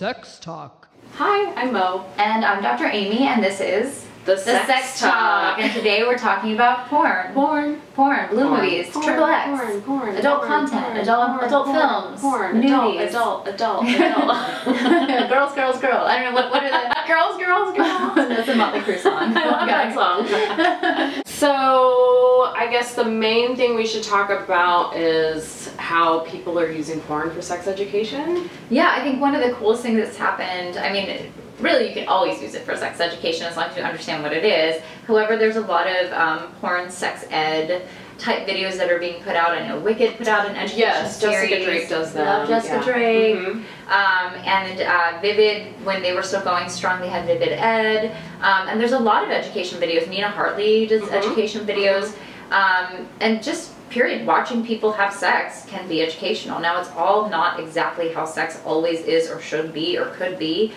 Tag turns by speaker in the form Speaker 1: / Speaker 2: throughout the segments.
Speaker 1: Sex Talk.
Speaker 2: Hi, I'm Mo.
Speaker 3: And I'm Dr. Amy, and this is
Speaker 2: The Sex Talk.
Speaker 3: And today we're talking about porn, blue movies, triple X, adult content, adult films, nudies.
Speaker 2: Adult.
Speaker 3: Girls. I don't know, what are the... Girls. That's a Motley Crue song.
Speaker 2: I love that song. So, I guess the main thing we should talk about is how people are using porn for sex education.
Speaker 3: Yeah, I think one of the coolest things that's happened, I mean, really, you can always use it for sex education as long as you understand what it is. However, there's a lot of porn sex ed type videos that are being put out. I know Wicked put out an education series.
Speaker 2: Jessica Drake does that.
Speaker 3: Love Jessica Drake. And Vivid, when they were still going strong, they had Vivid Ed. And there's a lot of education videos. Nina Hartley does education videos. And just period, watching people have sex can be educational. Now, it's all not exactly how sex always is or should be or could be.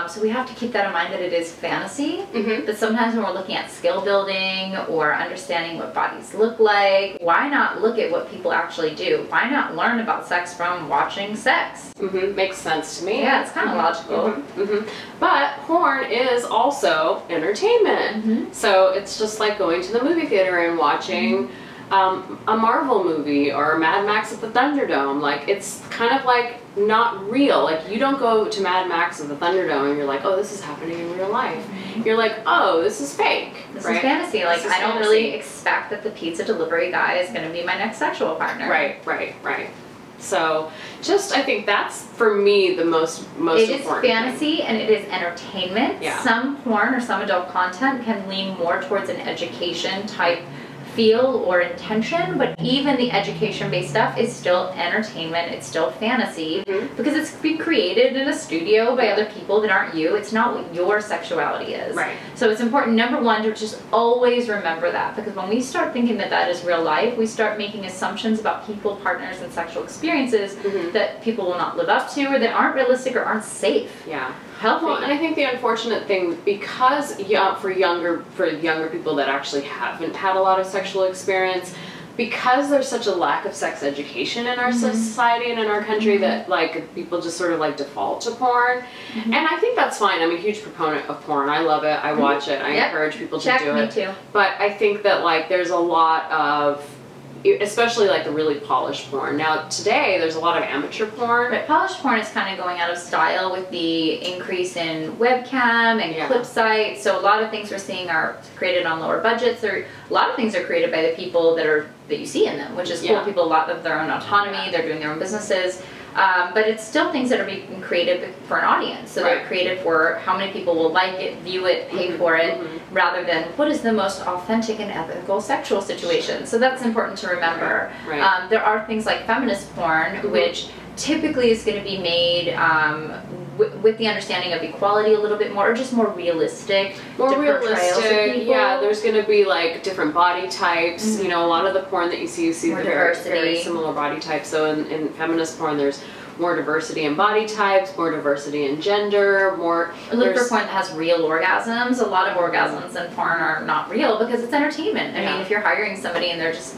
Speaker 3: So we have to keep that in mind that it is fantasy. But sometimes when we're looking at skill building or understanding what bodies look like, why not look at what people actually do? Why not learn about sex from watching sex?
Speaker 2: Makes sense to me.
Speaker 3: Yeah, it's kind of logical.
Speaker 2: But porn is also entertainment. So it's just like going to the movie theater and watching a Marvel movie or Mad Max at the Thunderdome. Like, it's kind of like not real. Like, you don't go to Mad Max at the Thunderdome and you're like, oh, this is happening in real life. You're like, oh, this is fake.
Speaker 3: This is fantasy. Like, I don't really expect that the pizza delivery guy is going to be my next sexual partner.
Speaker 2: Right. So, just, I think that's, for me, the most important
Speaker 3: It is fantasy
Speaker 2: thing.
Speaker 3: and it is entertainment.
Speaker 2: Yeah.
Speaker 3: Some porn or some adult content can lean more towards an education type feel or intention, but even the education-based stuff is still entertainment, it's still fantasy, because it's being created in a studio by other people that aren't you. It's not what your sexuality is.
Speaker 2: Right.
Speaker 3: So it's important, number one, to just always remember that, because when we start thinking that that is real life, we start making assumptions about people, partners, and sexual experiences that people will not live up to, or that aren't realistic or aren't safe.
Speaker 2: Yeah.
Speaker 3: Healthy.
Speaker 2: Well, and I think the unfortunate thing, because for younger people that actually haven't had a lot of sexual experience, because there's such a lack of sex education in our society and in our country, that like people just sort of like default to porn, and I think that's fine. I'm a huge proponent of porn. I love it. I watch it. I encourage people to do it.
Speaker 3: Me too.
Speaker 2: But I think that like there's a lot of, especially like the really polished porn. Now today there's a lot of amateur porn.
Speaker 3: But polished porn is kind of going out of style with the increase in webcam and clip sites. So a lot of things we're seeing are created on lower budgets. A lot of things are created by the people that you see in them, which is cool. People a lot of their own autonomy. They're doing their own businesses. But it's still things that are being created for an audience. So they're created for how many people will like it, view it, pay for it, rather than what is the most authentic and ethical sexual situation. So that's important to remember. There are things like feminist porn, which typically is going to be made with the understanding of equality a little bit more, or just more realistic.
Speaker 2: Yeah, there's going to be like different body types. You know, a lot of the porn that you see
Speaker 3: more
Speaker 2: very similar body types. So in feminist porn, there's more diversity in body types, more diversity in gender, more...
Speaker 3: Look for porn that has real orgasms. A lot of orgasms in porn are not real because it's entertainment. I mean, if you're hiring somebody and they're just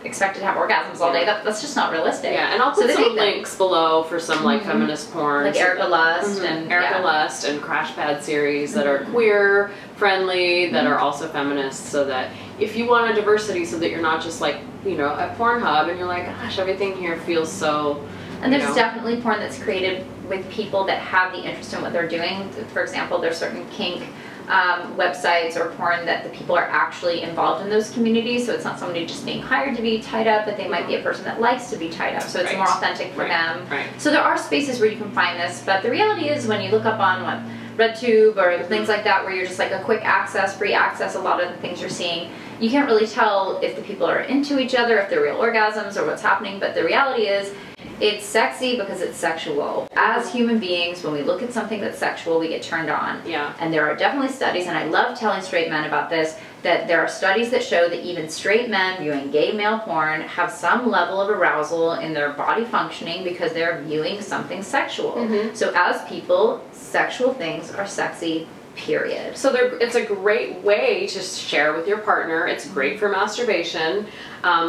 Speaker 3: expected to have orgasms all day, that's just not realistic.
Speaker 2: Yeah, and I'll put some links below for some like feminist porn,
Speaker 3: like Erica Lust and
Speaker 2: Erica Lust and Crash Pad series that are queer friendly, that are also feminist, so that if you want a diversity, so that you're not just like, you know, at Pornhub and you're like, gosh, everything here feels so...
Speaker 3: And there's definitely porn that's created with people that have the interest in what they're doing. For example, there's certain kink websites or porn that the people are actually involved in those communities, so it's not somebody just being hired to be tied up, but they might be a person that likes to be tied up, so it's more authentic for them. So there are spaces where you can find this, but the reality is when you look up on RedTube or things like that, where you're just like a quick access, free access, a lot of the things you're seeing, you can't really tell if the people are into each other, if they're real orgasms or what's happening, but the reality is it's sexy because it's sexual. As human beings, when we look at something that's sexual, we get turned on. And there are definitely studies, and I love telling straight men about this, that there are studies that show that even straight men viewing gay male porn have some level of arousal in their body functioning because they're viewing something sexual. So as people, sexual things are sexy, period.
Speaker 2: So it's a great way to share with your partner. It's great for masturbation.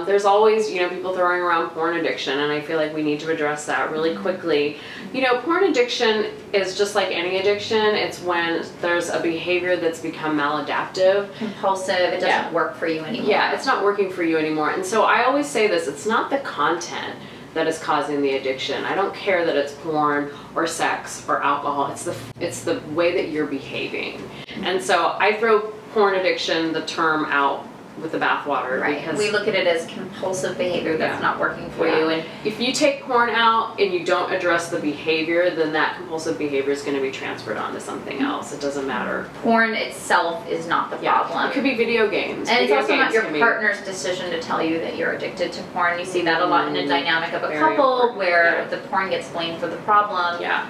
Speaker 2: There's always, you know, people throwing around porn addiction, and I feel like we need to address that really quickly. You know, porn addiction is just like any addiction. It's when there's a behavior that's become maladaptive.
Speaker 3: Compulsive, it doesn't work for you anymore.
Speaker 2: Yeah, it's not working for you anymore. And so I always say this, it's not the content that is causing the addiction. I don't care that it's porn or sex or alcohol. It's the way that you're behaving. And so I throw porn addiction, the term, out with the bathwater.
Speaker 3: Right.
Speaker 2: Because
Speaker 3: we look at it as compulsive behavior that's not working for you. And
Speaker 2: if you take porn out and you don't address the behavior, then that compulsive behavior is going to be transferred onto something else. It doesn't matter.
Speaker 3: Porn itself is not the problem.
Speaker 2: It could be video games.
Speaker 3: And
Speaker 2: video
Speaker 3: it's also not your
Speaker 2: can
Speaker 3: partner's decision to tell you that you're addicted to porn. You see that a lot in a dynamic of a
Speaker 2: Very
Speaker 3: couple
Speaker 2: important.
Speaker 3: where the porn gets blamed for the problem.
Speaker 2: Yeah.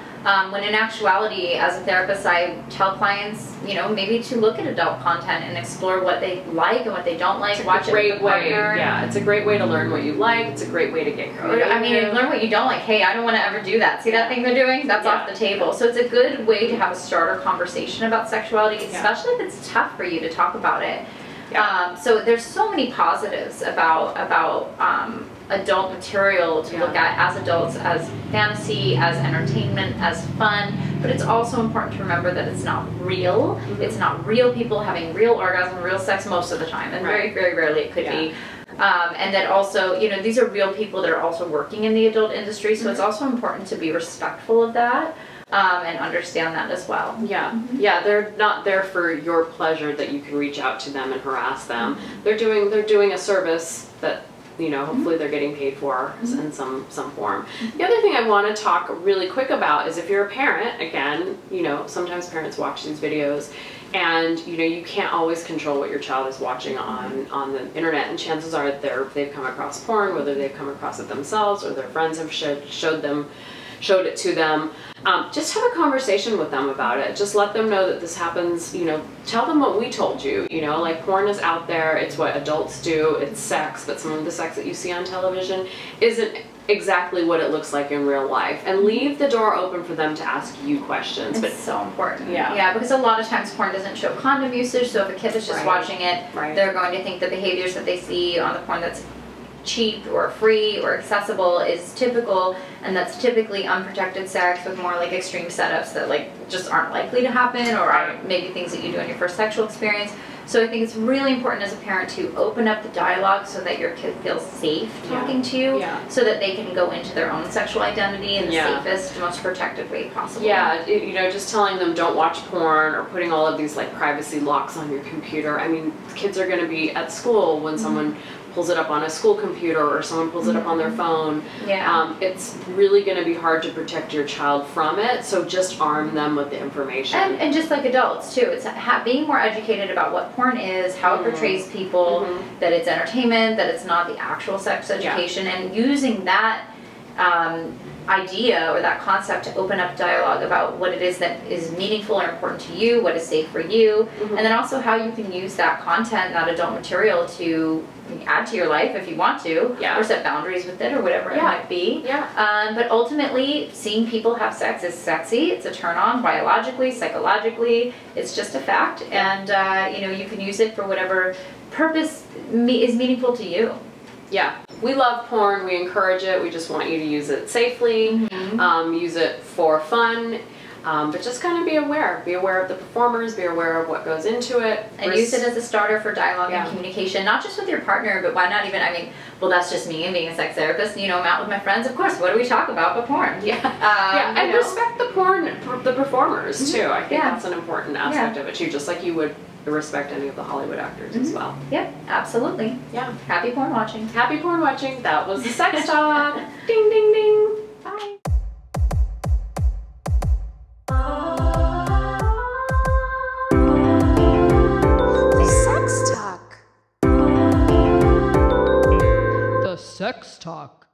Speaker 3: When in actuality, as a therapist, I tell clients, you know, maybe to look at adult content and explore what they like and what they don't like. Watch it with a partner.
Speaker 2: Yeah, it's a great way to learn what you like. It's a great way to get creative.
Speaker 3: I mean, learn what you don't like. Hey, I don't want to ever do that. See that thing they're doing? That's off the table. So it's a good way to have a starter conversation about sexuality, especially if it's tough for you to talk about it. Yeah. So there's so many positives about adult material to look at as adults, as fantasy, as entertainment, as fun, but it's also important to remember that it's not real. It's not real people having real orgasm, real sex most of the time, and very, very rarely it could be. And that also, you know, these are real people that are also working in the adult industry, so it's also important to be respectful of that. And understand that as well. Yeah,
Speaker 2: yeah, they're not there for your pleasure that you can reach out to them and harass them. They're doing a service that, you know, hopefully they're getting paid for in some form. The other thing I want to talk really quick about is if you're a parent, again, you know, sometimes parents watch these videos and, you know, you can't always control what your child is watching on the internet, and chances are they've come across porn, whether they've come across it themselves or their friends have showed it to them. Just have a conversation with them about it. Just let them know that this happens, you know, tell them what we told you, you know, like porn is out there, it's what adults do, it's sex, but some of the sex that you see on television isn't exactly what it looks like in real life. And leave the door open for them to ask you questions.
Speaker 3: It's so important.
Speaker 2: Yeah,
Speaker 3: because a lot of times porn doesn't show condom usage, so if a kid is just watching it, they're going to think the behaviors that they see on the porn that's cheap or free or accessible is typical, and that's typically unprotected sex with more like extreme setups that like just aren't likely to happen, or aren't maybe things that you do in your first sexual experience. So I think it's really important as a parent to open up the dialogue so that your kid feels safe talking to you, so that they can go into their own sexual identity in the safest, most protective way possible. Yeah,
Speaker 2: you know, just telling them don't watch porn or putting all of these like privacy locks on your computer. I mean, kids are going to be at school when someone pulls it up on a school computer or someone pulls it up on their phone. It's really going to be hard to protect your child from it, so just arm them with the information.
Speaker 3: And just like adults too, it's being more educated about what porn is, how it portrays people, that it's entertainment, that it's not the actual sex education, and using that idea or that concept to open up dialogue about what it is that is meaningful or important to you, what is safe for you, and then also how you can use that content, that adult material, to add to your life if you want to, or set boundaries with it or whatever it might be. But ultimately, seeing people have sex is sexy, it's a turn on biologically, psychologically, it's just a fact, and you know, you can use it for whatever purpose is meaningful to you.
Speaker 2: We love porn, we encourage it, we just want you to use it safely, use it for fun, but just kind of be aware of the performers, be aware of what goes into it.
Speaker 3: And use it as a starter for dialogue and communication, not just with your partner, but why not even, I mean, well, that's just me and being a sex therapist, you know, I'm out with my friends, of course, what do we talk about but porn?
Speaker 2: And respect the performers too. I think that's an important aspect of it too, just like you would respect any of the Hollywood actors as well.
Speaker 3: Yep, absolutely. Happy porn watching.
Speaker 2: Happy porn watching. That was the sex talk. Ding, ding, ding. Bye.
Speaker 1: Sex talk.